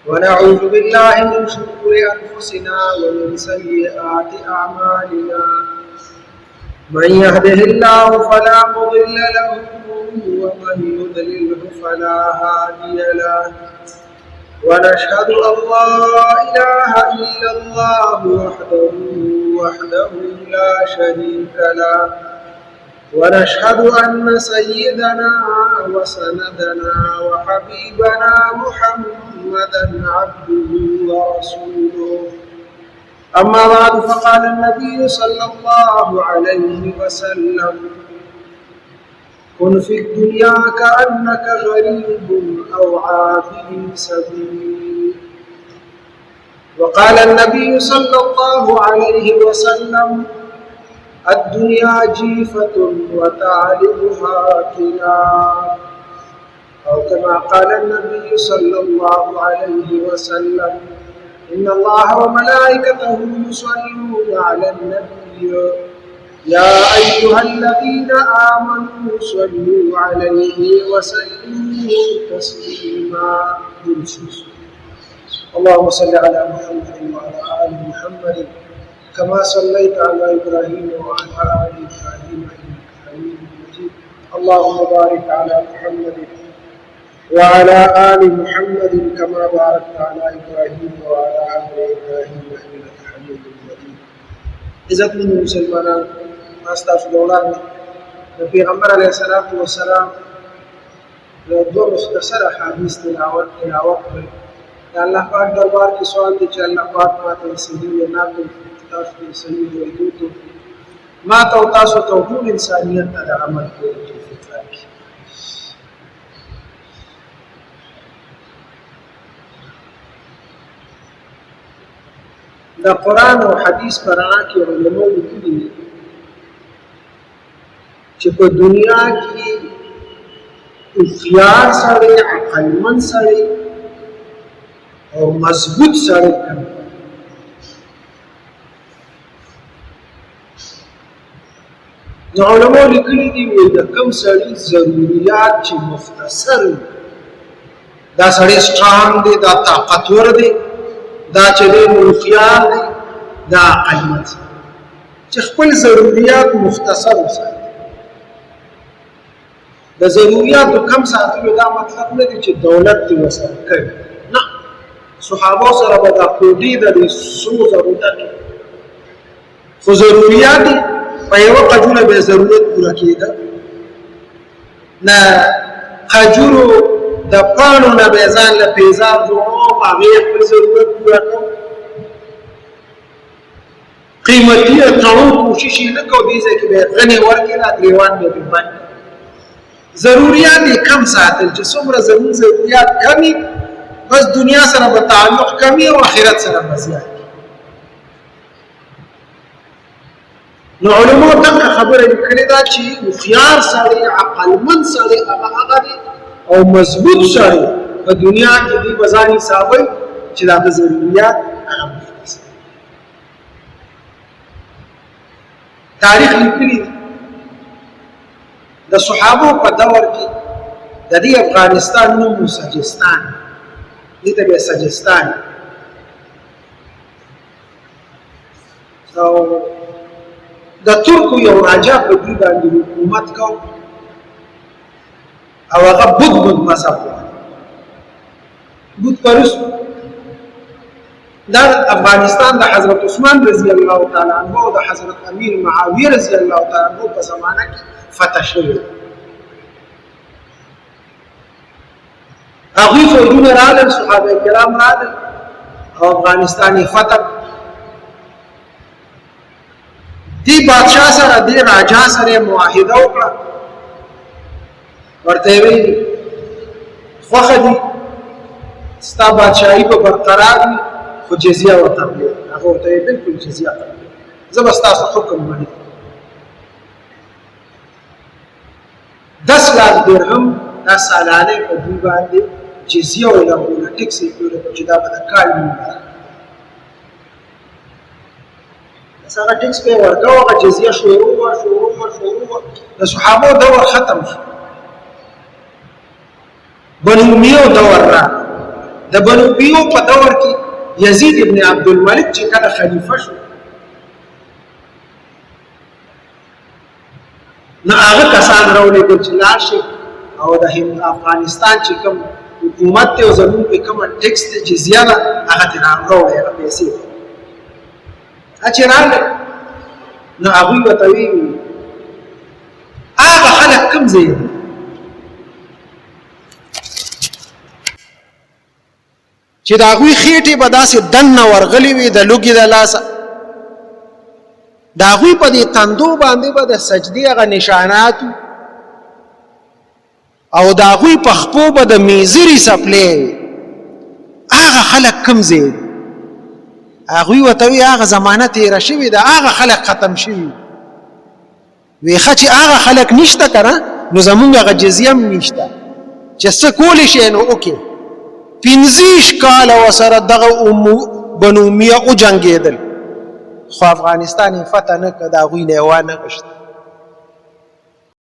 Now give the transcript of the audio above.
ونعوذ بالله من شرور أنفسنا ومن سيئات أعمالنا من يهده الله فلا مضل له ومن يضلله فلا هادي له ونشهد أن لا إله إلا الله وحده لا شريك له ونشهد أن سيدنا وسندنا وحبيبنا محمدا عبده ورسوله أما بعد فقال النبي صلى الله عليه وسلم كن في الدنيا كأنك غريب أو عابر سبيل وقال النبي صلى الله عليه وسلم الدنيا جيفة وتعلبها كلاب أو كما قال النبي صلى الله عليه وسلم إن الله وملائكته يصلون على النبي يا أيها الذين آمنوا صلوا عليه وسلموا تسليما اللهم صل على محمد وعلى آل محمد كما صليت على إبراهيم وعلى آل إبراهيم إنك حميد مجيد اللهم بارك على محمد وعلى آل محمد كما باركت على إبراهيم وعلى آل إبراهيم إنك حميد مجيد عزت من مسلمان استغفر الله پیغمبر علیہ الصلوۃ والسلام دو مختصر حدیث تلاوت کړي دا الله پاک دربار کې سوال دي چې الله پاک ماته صحیح ناقل تاسو صحیح وایو ما ته تاسو ته ټول انسانیت ته عمل کولو توفیق راکړي دا قرآن او حدیث پرانا کې علماء لیکلي چې په دنیا کې هوښیار سړی عقلمن سړی او مضبوط سړی کوم نو علماء لیکلي دي د کوم سړي ضروريات چې مختصر دا سړی سټرانګ دی دا طاقتور دی دا چې دی هوښیار دی دا عقلمن چې خپل ضروريات مختصر وساتي د ضرورياتو کم ساتلو دا مطلب نه دی چې دولت دی وسره کوي نه صحابه سره به دا کوډي د سو ضرورت خو ضروريات په یو قجوله به ضرورت پوره کېده نه خجورو د پانو نه به ځان له پیزار جوړو هغه خپل ضرورت پوره کړو قیمتي تړو کوشش نه کو دي چې به غني ورکړي را دیوان به باندې ضروريات کم ساتل چې څومره ضرورت کمی بس دنیا سره به تعلق کمی او آخرت سره به زیات نو علماء دغه خبره لیکلې ده چې هوښیار سړی عقلمن سړی هغه دی او مضبوط سړی په دنیا کې دی بزان حسابي چې دا ضرورت هغه تاریخ لیکلی د صحابه په دور کې د دې افغانستان نوم سجستان دې ته سجستان او د ترکو یو راجا په دې باندې حکومت کو او هغه بود مذهب بود پرست دا افغانستان د حضرت عثمان رضی الله تعالی عنہ او د حضرت امیر معاویه رضی الله تعالی عنہ په زمانہ کې فتح شوی هغوی فوجونه راغلل صحابه کرام راغلل او افغانستان یې فتح دی بادشاہ سره دی راجا سره معاهده وکړه ورته وی خوښه دي ستا بادشاہي په برقرار وي خو جزیه ورته هغه ورته بالکل جزیه زه به ستاسو حکم منم 10 लाख درهم دا سالانه په دوی باندې جزیه ولګول ټیکس یې کړو چې دا به کال نه څنګه ټیکس په ورکاو هغه جزیه شروع د صحابه دور ختم شو بنو امیه دور را د بنو امیو په دور کې یزید ابن عبد الملک چې کله خلیفہ شو نو هغه کسان راولېږل چې لاړ شي او د افغانستان چې کوم حکومت ته او زموږ په کومه ټیکس ته جزیه ده هغه ترې راوړی هغه پیسې چې راغله نو هغوی ورته ویل هغه خلک کوم ځای دي چې د هغوی خېټې به داسې دننه ورغلې وي د لوږې د لاسه د هغوی په دې تندو باندې به د سجدې هغه نشانات او د هغوی په خپو به د میزري څپلې هغه خلک کوم ځای دي هغوی ورته وایي هغه زمانه تېره شوې ده هغه خلک ختم شوي وی ښه چې هغه خلک نشته که نه نو زمونږ هغه جزیه هم نشته چې څه کولی شئ نو وکړې 15 کاله ورسره دغه بنو امیه وجنګېدل خو افغانستان یې فتح نه کړه د هغوی نه یې وانه غوښته